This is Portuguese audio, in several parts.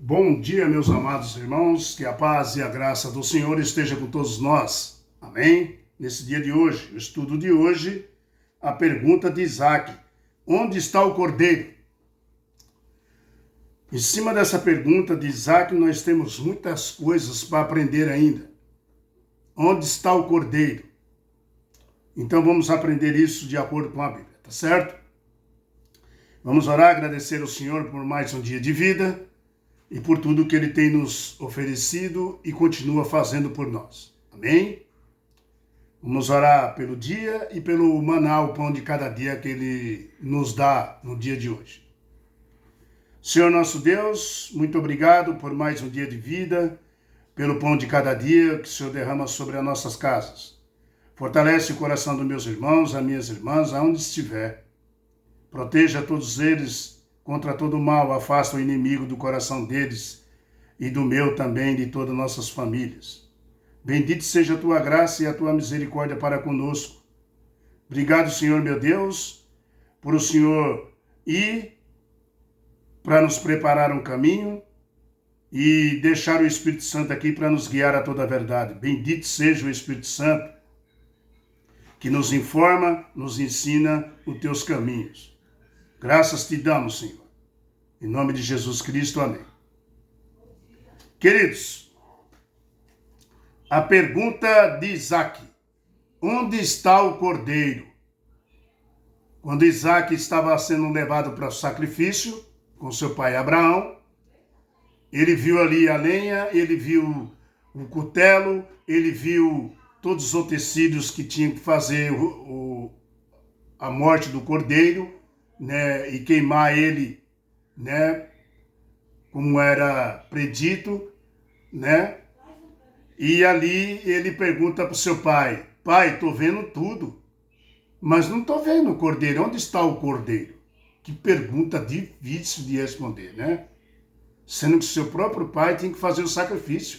Bom dia, meus amados irmãos, que a paz e a graça do Senhor esteja com todos nós. Amém? Nesse dia de hoje, o estudo de hoje, a pergunta de Isaac: onde está o cordeiro? Em cima dessa pergunta de Isaac, nós temos muitas coisas para aprender ainda. Onde está o cordeiro? Então vamos aprender isso de acordo com a Bíblia, tá certo? Vamos orar, agradecer ao Senhor por mais um dia de vida e por tudo que Ele tem nos oferecido e continua fazendo por nós. Amém? Vamos orar pelo dia e pelo maná, o pão de cada dia que Ele nos dá no dia de hoje. Senhor nosso Deus, muito obrigado por mais um dia de vida, pelo pão de cada dia que o Senhor derrama sobre as nossas casas. Fortalece o coração dos meus irmãos, as minhas irmãs, aonde estiver. Proteja todos eles contra todo mal, afasta o inimigo do coração deles e do meu também, de todas nossas famílias. Bendito seja a tua graça e a tua misericórdia para conosco. Obrigado, Senhor meu Deus, por o Senhor ir para nos preparar um caminho e deixar o Espírito Santo aqui para nos guiar a toda a verdade. Bendito seja o Espírito Santo que nos informa, nos ensina os teus caminhos. Graças te damos, Senhor. Em nome de Jesus Cristo, amém. Queridos, a pergunta de Isaac: onde está o cordeiro? Quando Isaac estava sendo levado para o sacrifício com seu pai Abraão, ele viu ali a lenha, ele viu o cutelo, ele viu todos os utensílios que tinham que fazer a morte do cordeiro, né, e queimar ele, né, como era predito, né? E ali ele pergunta para o seu pai: pai, estou vendo tudo, mas não estou vendo o cordeiro. Onde está o cordeiro? Que pergunta difícil de responder, né? Sendo que seu próprio pai tem que fazer o sacrifício.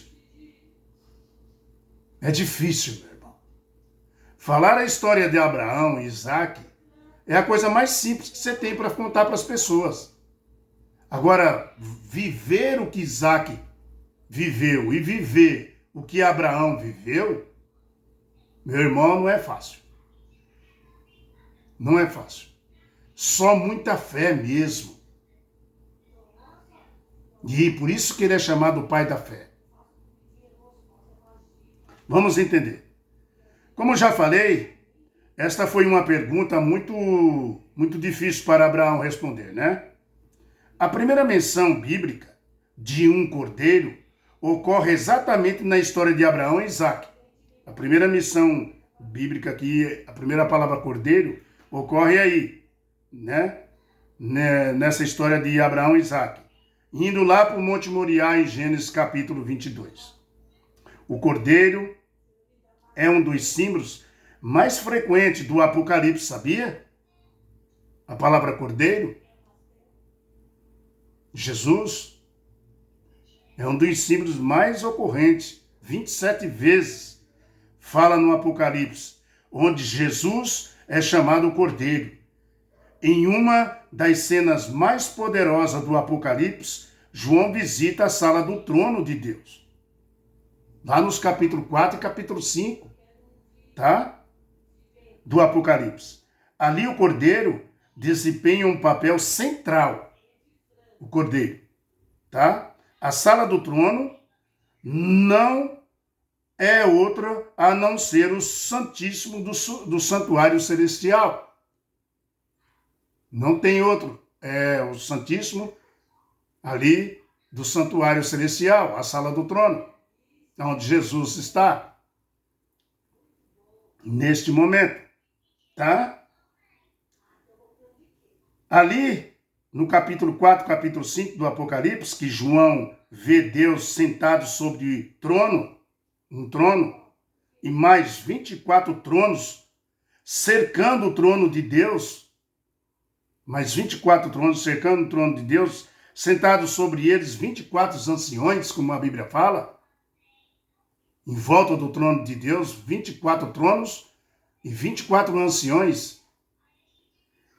É difícil, meu irmão. Falar a história de Abraão e Isaac é a coisa mais simples que você tem para contar para as pessoas. Agora, viver o que Isaac viveu e viver o que Abraão viveu, meu irmão, não é fácil. Não é fácil. Só muita fé mesmo. E por isso que ele é chamado o pai da fé. Vamos entender. Como já falei, esta foi uma pergunta muito difícil para Abraão responder, né? A primeira menção bíblica de um cordeiro ocorre exatamente na história de Abraão e Isaac. A primeira menção bíblica aqui, a primeira palavra cordeiro, ocorre aí, né? Nessa história de Abraão e Isaac. Indo lá para o Monte Moriá, em Gênesis capítulo 22. O cordeiro é um dos símbolos mais frequentes do Apocalipse, sabia? A palavra cordeiro, Jesus, é um dos símbolos mais ocorrentes. 27 vezes fala no Apocalipse, onde Jesus é chamado cordeiro. Em uma das cenas mais poderosas do Apocalipse, João visita a sala do trono de Deus. Lá nos capítulo 4 e capítulo 5, tá? Do Apocalipse. Ali o cordeiro desempenha um papel central. O cordeiro, tá? A sala do trono não é outra a não ser o Santíssimo do Santuário Celestial. Não tem outro. É o Santíssimo ali do Santuário Celestial, a sala do trono, onde Jesus está neste momento, tá? Ali, no capítulo 4, capítulo 5 do Apocalipse, que João vê Deus sentado sobre um trono, e mais 24 tronos cercando o trono de Deus, mais 24 tronos cercando o trono de Deus, sentados sobre eles 24 anciões, como a Bíblia fala, em volta do trono de Deus, 24 tronos e 24 anciões.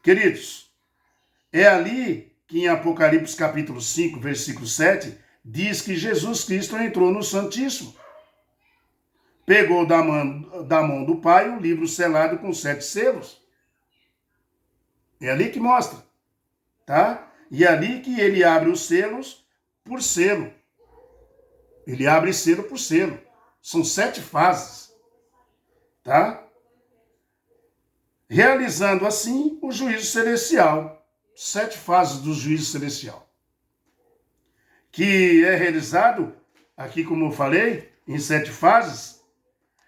Queridos, é ali que em Apocalipse capítulo 5, versículo 7, diz que Jesus Cristo entrou no Santíssimo. Pegou da mão do Pai o livro selado com 7 selos. É ali que mostra, tá? E é ali que ele abre os selos por selo. Ele abre selo por selo. São 7 fases, tá? Realizando assim o juízo celestial. 7 fases do juízo celestial. Que é realizado, aqui como eu falei, em 7 fases.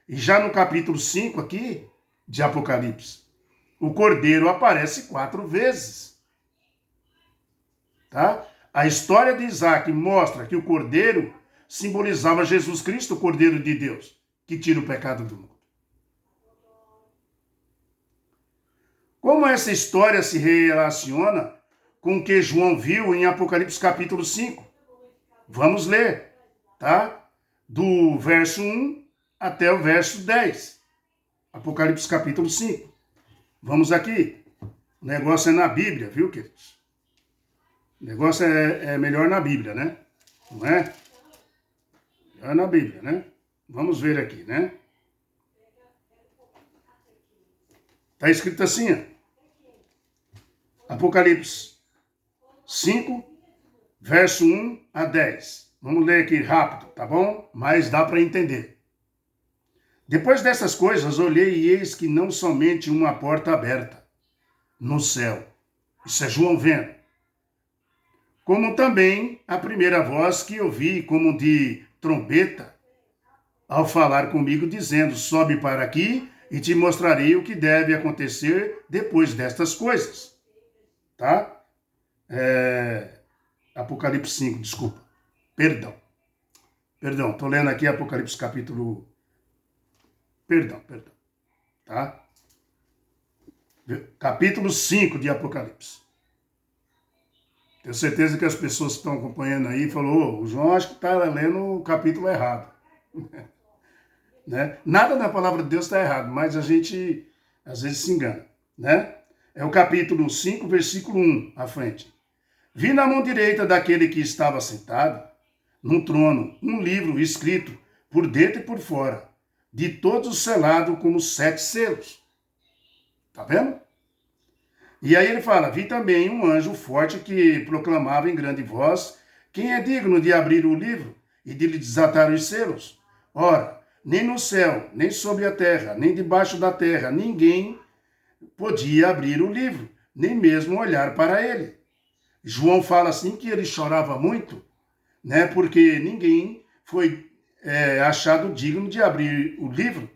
E já no capítulo 5 aqui, de Apocalipse, o Cordeiro aparece 4 vezes. Tá? A história de Isaac mostra que o Cordeiro simbolizava Jesus Cristo, o Cordeiro de Deus, que tira o pecado do mundo. Como essa história se relaciona com o que João viu em Apocalipse capítulo 5? Vamos ler, tá? Do verso 1 até o verso 10. Apocalipse capítulo 5. Vamos aqui. O negócio é na Bíblia, viu, queridos? O negócio é melhor na Bíblia, né? Não é? É na Bíblia, né? Vamos ver aqui, né? Está escrito assim, ó. Apocalipse 5, verso 1 a 10. Vamos ler aqui rápido, tá bom? Mas dá para entender. Depois dessas coisas, olhei e eis que não somente uma porta aberta no céu. Isso é João vendo. Como também a primeira voz que ouvi como de trombeta ao falar comigo, dizendo, sobe para aqui e te mostrarei o que deve acontecer depois destas coisas. Tá? Apocalipse 5, desculpa. Perdão, estou lendo aqui Apocalipse capítulo... Perdão. Tá? Capítulo 5 de Apocalipse. Tenho certeza que as pessoas que estão acompanhando aí falaram, o João acho que está lendo o capítulo errado. Né? Nada na palavra de Deus está errado, mas a gente às vezes se engana. Né? É o capítulo 5, versículo 1, à frente. Vi na mão direita daquele que estava sentado, no trono, um livro escrito por dentro e por fora, de todos selado com os 7 selos. Tá vendo? E aí ele fala, vi também um anjo forte que proclamava em grande voz, quem é digno de abrir o livro e de lhe desatar os selos? Ora, nem no céu, nem sobre a terra, nem debaixo da terra, ninguém podia abrir o livro, nem mesmo olhar para ele. João fala assim que ele chorava muito, né, porque ninguém foi achado digno de abrir o livro,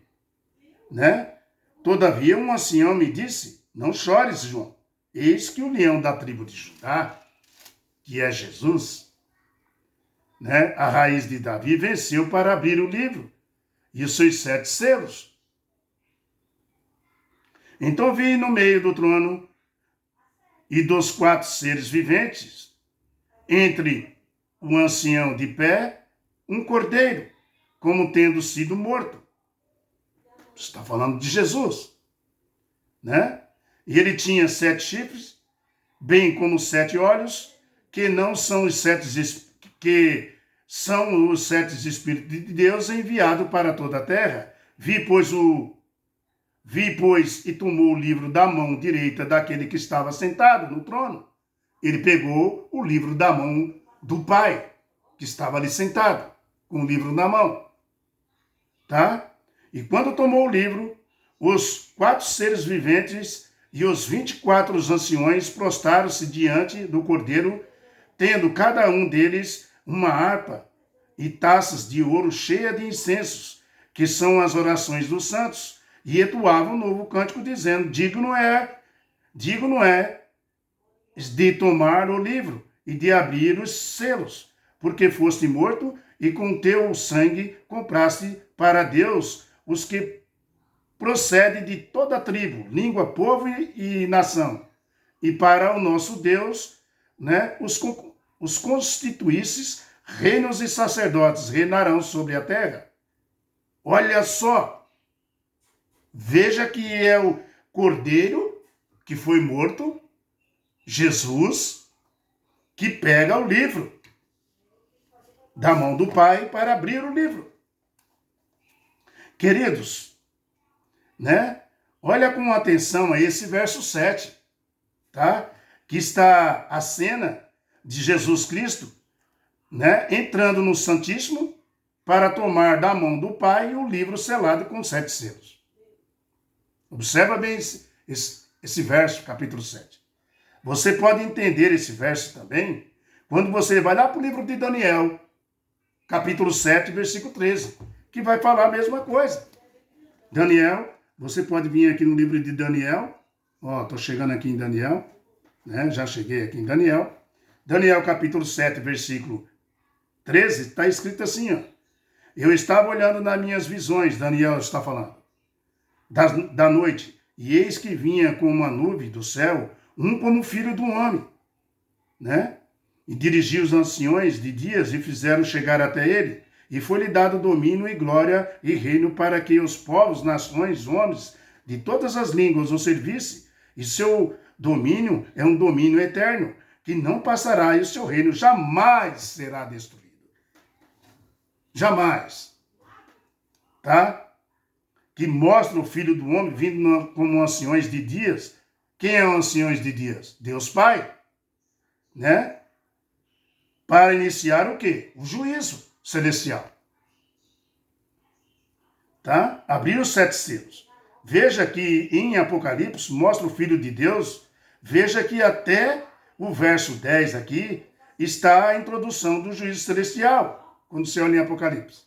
né? Todavia um ancião me disse, não chores, João, eis que o leão da tribo de Judá, que é Jesus, né, a raiz de Davi, venceu para abrir o livro e os seus 7 selos. Então vi no meio do trono e dos 4 seres viventes, entre o ancião de pé, um cordeiro, como tendo sido morto. Está falando de Jesus, né? E ele tinha 7 chifres, bem como 7 olhos, que não são os 7 que são os 7 Espíritos de Deus enviados para toda a terra. Vi, pois, e tomou o livro da mão direita daquele que estava sentado no trono. Ele pegou o livro da mão do Pai, que estava ali sentado, com o livro na mão. Tá? E quando tomou o livro, os 4 seres viventes e os 24 anciões prostraram-se diante do Cordeiro, tendo cada um deles uma harpa e taças de ouro cheia de incensos, que são as orações dos santos, e entoavam um novo cântico, dizendo, digno é de tomar o livro e de abrir os selos, porque foste morto e com teu sangue compraste para Deus os que procedem de toda tribo, língua, povo e nação. E para o nosso Deus, né, os constituísses reinos e sacerdotes reinarão sobre a terra. Olha só, veja que é o Cordeiro que foi morto, Jesus, que pega o livro. da mão do Pai para abrir o livro. Queridos, né? Olha com atenção a esse verso 7, tá? Que está a cena de Jesus Cristo, né? Entrando no Santíssimo para tomar da mão do Pai o livro selado com 7 selos. Observa bem esse verso, capítulo 7. Você pode entender esse verso também quando você vai lá para o livro de Daniel, capítulo 7, versículo 13, que vai falar a mesma coisa. Daniel, você pode vir aqui no livro de Daniel. Estou chegando aqui em Daniel, né? Já cheguei aqui em Daniel. Daniel, capítulo 7, versículo 13, está escrito assim, ó. Eu estava olhando nas minhas visões, Daniel está falando, da noite, e eis que vinha com uma nuvem do céu, um como filho do homem, né? E dirigiu os anciões de dias e fizeram chegar até ele, e foi-lhe dado domínio e glória e reino para que os povos, nações, homens de todas as línguas o servissem, e seu domínio é um domínio eterno, que não passará, e o seu reino jamais será destruído. Jamais. Tá? Que mostra o Filho do Homem vindo como anciões de dias. Quem é o anciões de dias? Deus Pai. Né? Para iniciar o quê? O juízo celestial. Tá? Abrir os 7 selos. Veja que em Apocalipse mostra o Filho de Deus. Veja que até o verso 10 aqui está a introdução do juízo celestial. Quando você olha em Apocalipse,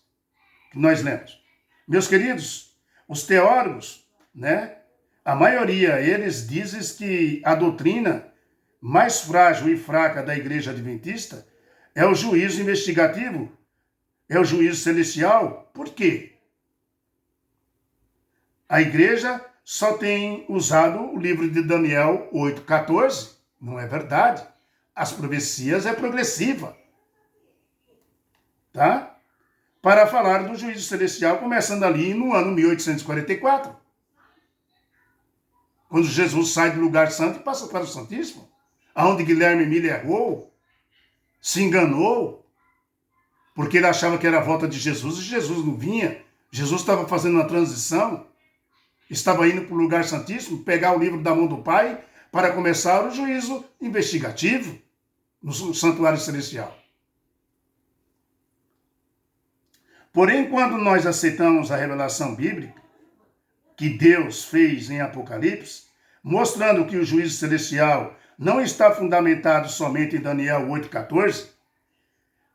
que nós lemos. Meus queridos, os teólogos, né? A maioria, eles dizem que a doutrina mais frágil e fraca da igreja adventista é o juízo investigativo, é o juízo celestial. Por quê? A igreja só tem usado o livro de Daniel 8,14. Não é verdade. As profecias é progressiva. Tá? Para falar do juízo celestial, começando ali no ano 1844. Quando Jesus sai do lugar santo e passa para o Santíssimo. Onde Guilherme Miller errou, se enganou, porque ele achava que era a volta de Jesus e Jesus não vinha. Jesus estava fazendo uma transição, estava indo para o lugar santíssimo, pegar o livro da mão do Pai para começar o juízo investigativo no santuário celestial. Porém, quando nós aceitamos a revelação bíblica que Deus fez em Apocalipse, mostrando que o juízo celestial não está fundamentado somente em Daniel 8,14,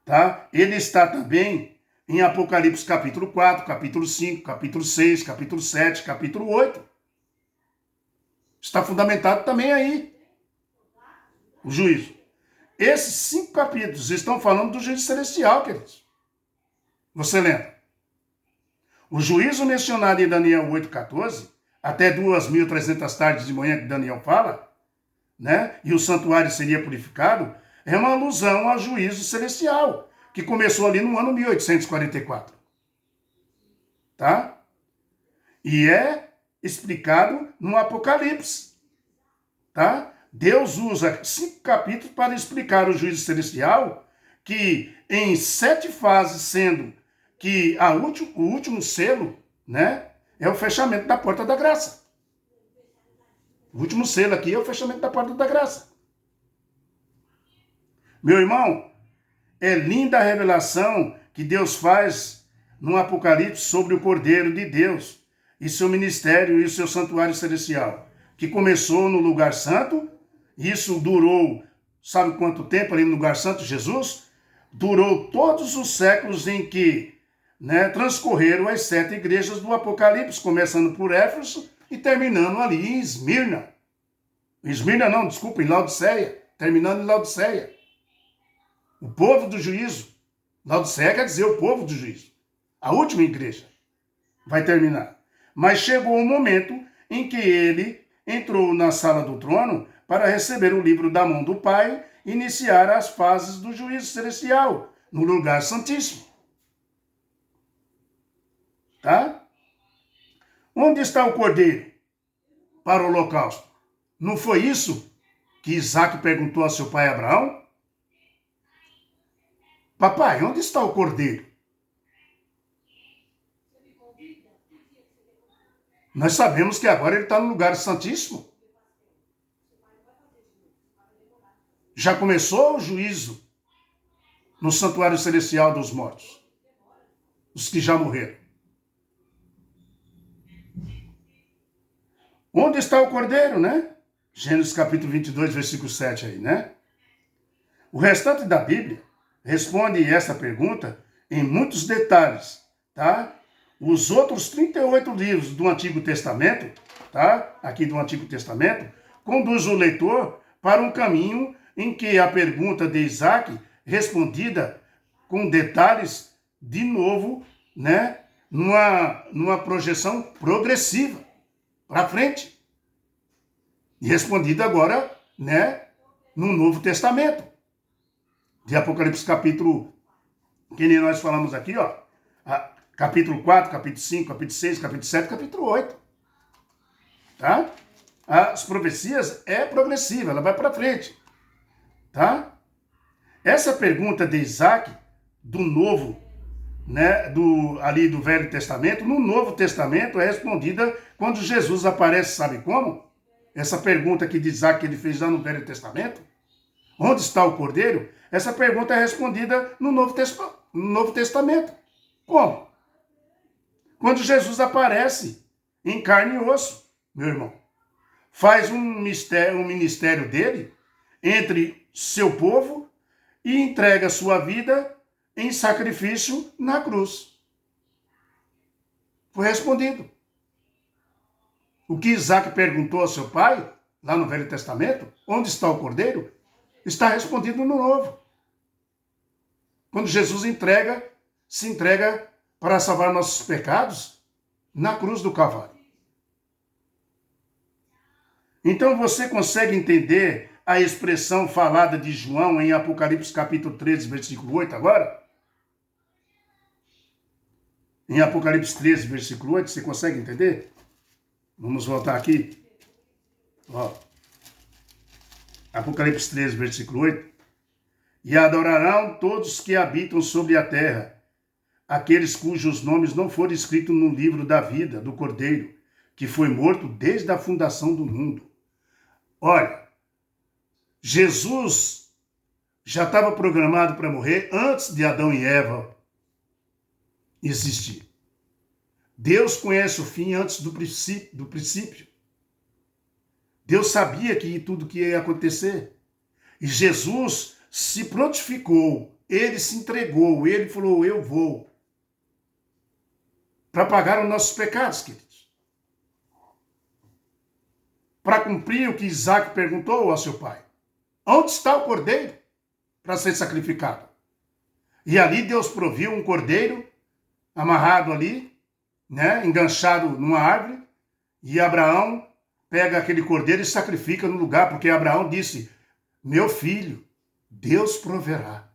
tá? Ele está também em Apocalipse capítulo 4, capítulo 5, capítulo 6, capítulo 7, capítulo 8. Está fundamentado também aí o juízo. Esses 5 capítulos estão falando do juízo celestial, queridos. Você lembra? O juízo mencionado em Daniel 8,14, até 2.300 tardes de manhã que Daniel fala, né? E o santuário seria purificado, é uma alusão ao juízo celestial, que começou ali no ano 1844. Tá? E é explicado no Apocalipse. Tá? Deus usa 5 capítulos para explicar o juízo celestial, que em 7 fases, sendo que o último selo, né, é o fechamento da porta da graça. O último selo aqui é o fechamento da porta da graça. Meu irmão, é linda a revelação que Deus faz no Apocalipse sobre o Cordeiro de Deus e seu ministério e o seu santuário celestial, que começou no lugar santo. Isso durou, sabe quanto tempo ali no lugar santo, Jesus? Durou todos os séculos em que, né, transcorreram as 7 igrejas do Apocalipse, começando por Éfeso e terminando ali em Esmirna. Em Laodiceia. Terminando em Laodiceia. O povo do juízo. Laodiceia quer dizer o povo do juízo. A última igreja vai terminar. Mas chegou o momento em que ele entrou na sala do trono para receber o livro da mão do Pai e iniciar as fases do juízo celestial no lugar santíssimo. Tá? Onde está o cordeiro para o holocausto? Não foi isso que Isaac perguntou a seu pai Abraão? papai, onde está o cordeiro? Nós sabemos que agora ele está no lugar santíssimo. Já começou o juízo no santuário celestial dos mortos, os que já morreram. Onde está o cordeiro, né? Gênesis capítulo 22, versículo 7 aí, né? O restante da Bíblia responde essa pergunta em muitos detalhes, tá? Os outros 38 livros do Antigo Testamento, tá? Aqui do Antigo Testamento, conduz o leitor para um caminho em que a pergunta de Isaac, respondida com detalhes, de novo, né? Numa projeção progressiva, para frente. E respondida agora, né? No Novo Testamento. De Apocalipse capítulo, que nem nós falamos aqui, ó. Capítulo 4, capítulo 5, capítulo 6, capítulo 7, capítulo 8. Tá? As profecias é progressiva, ela vai para frente. Tá? Essa pergunta de Isaac, do Novo, né, ali do Velho Testamento, no Novo Testamento é respondida quando Jesus aparece, sabe como? Essa pergunta aqui de Isaac que ele fez lá no Velho Testamento, onde está o Cordeiro? Essa pergunta é respondida no Novo Testamento. Como? Quando Jesus aparece em carne e osso, meu irmão. Faz um ministério dele entre seu povo e entrega sua vida em sacrifício na cruz. Foi respondido. O que Isaac perguntou ao seu pai, lá no Velho Testamento, onde está o Cordeiro, está respondido no Novo. Quando Jesus se entrega para salvar nossos pecados na cruz do Calvário. Então você consegue entender a expressão falada de João em Apocalipse capítulo 13, versículo 8 agora? Em Apocalipse 13, versículo 8, você consegue entender? Vamos voltar aqui. Ó. Apocalipse 13, versículo 8. E adorarão todos que habitam sobre a terra, aqueles cujos nomes não foram escritos no livro da vida do Cordeiro, que foi morto desde a fundação do mundo. Olha, Jesus já estava programado para morrer antes de Adão e Eva existir. Deus conhece o fim antes do princípio. Deus sabia que tudo que ia acontecer. E Jesus se prontificou, ele se entregou, ele falou, eu vou. Para pagar os nossos pecados, queridos. Para cumprir o que Isaac perguntou ao seu pai. Onde está o cordeiro para ser sacrificado? E ali Deus proviu um cordeiro amarrado ali, né, enganchado numa árvore, e Abraão pega aquele cordeiro e sacrifica no lugar, porque Abraão disse, meu filho, Deus proverá.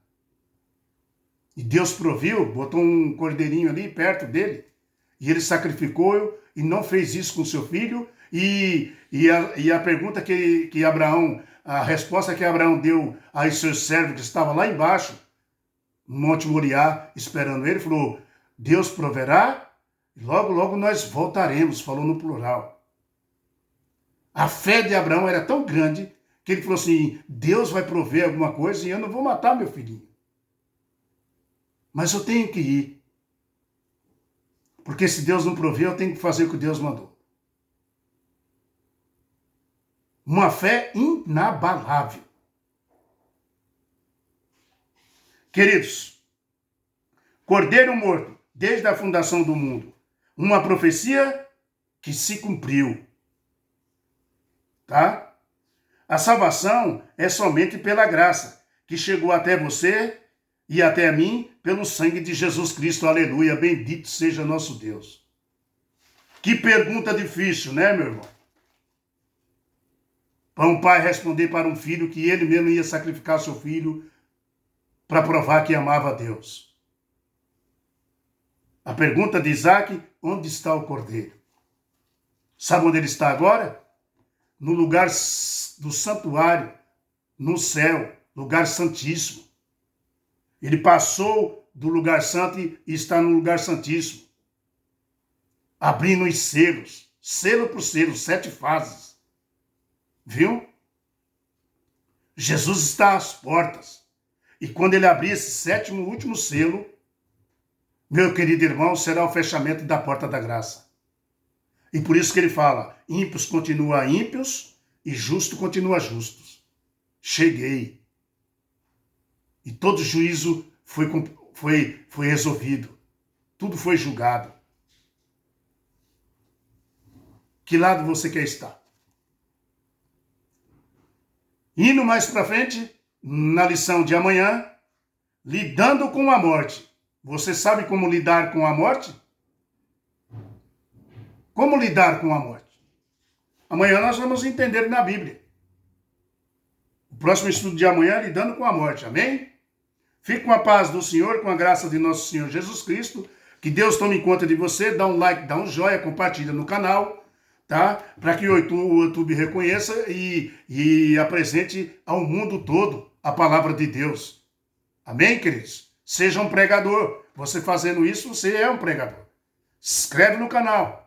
E Deus proviu, botou um cordeirinho ali perto dele, e ele sacrificou e não fez isso com seu filho, e a pergunta que Abraão, a resposta que Abraão deu a seus servos que estavam lá embaixo, no Monte Moriá, esperando ele, falou, Deus proverá, e logo, logo nós voltaremos, falou no plural. A fé de Abraão era tão grande que ele falou assim, Deus vai prover alguma coisa e eu não vou matar meu filhinho. Mas eu tenho que ir. Porque se Deus não prover, eu tenho que fazer o que Deus mandou. Uma fé inabalável. Queridos, Cordeiro morto, desde a fundação do mundo. Uma profecia que se cumpriu. Tá? A salvação é somente pela graça, que chegou até você e até a mim, pelo sangue de Jesus Cristo. Aleluia, bendito seja nosso Deus. Que pergunta difícil, né, meu irmão? Para um pai responder para um filho que ele mesmo ia sacrificar seu filho para provar que amava a Deus. A pergunta de Isaac, onde está o cordeiro? Sabe onde ele está agora? No lugar do santuário, no céu, lugar santíssimo. Ele passou do lugar santo e está no lugar santíssimo. Abrindo os selos, selo por selo, 7 fases. Viu? Jesus está às portas. E quando ele abrir esse 7º, último selo, meu querido irmão, será o fechamento da porta da graça. E por isso que ele fala, ímpios continua ímpios e justo continua justos. Cheguei. E todo juízo foi resolvido. Tudo foi julgado. Que lado você quer estar? Indo mais para frente, na lição de amanhã, lidando com a morte. Você sabe como lidar com a morte? Como lidar com a morte? Amanhã nós vamos entender na Bíblia. O próximo estudo de amanhã é lidando com a morte. Amém? Fique com a paz do Senhor, com a graça de nosso Senhor Jesus Cristo. Que Deus tome conta de você. Dá um like, dá um joinha, compartilha no canal, tá? Para que o YouTube reconheça e apresente ao mundo todo a palavra de Deus. Amém, queridos? Seja um pregador. Você fazendo isso, você é um pregador. Se inscreve no canal.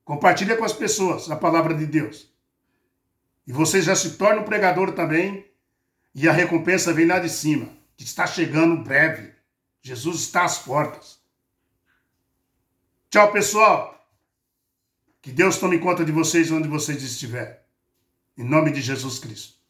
Compartilha com as pessoas a palavra de Deus. E você já se torna um pregador também. E a recompensa vem lá de cima, que está chegando breve. Jesus está às portas. Tchau, pessoal. Que Deus tome conta de vocês onde vocês estiverem. Em nome de Jesus Cristo.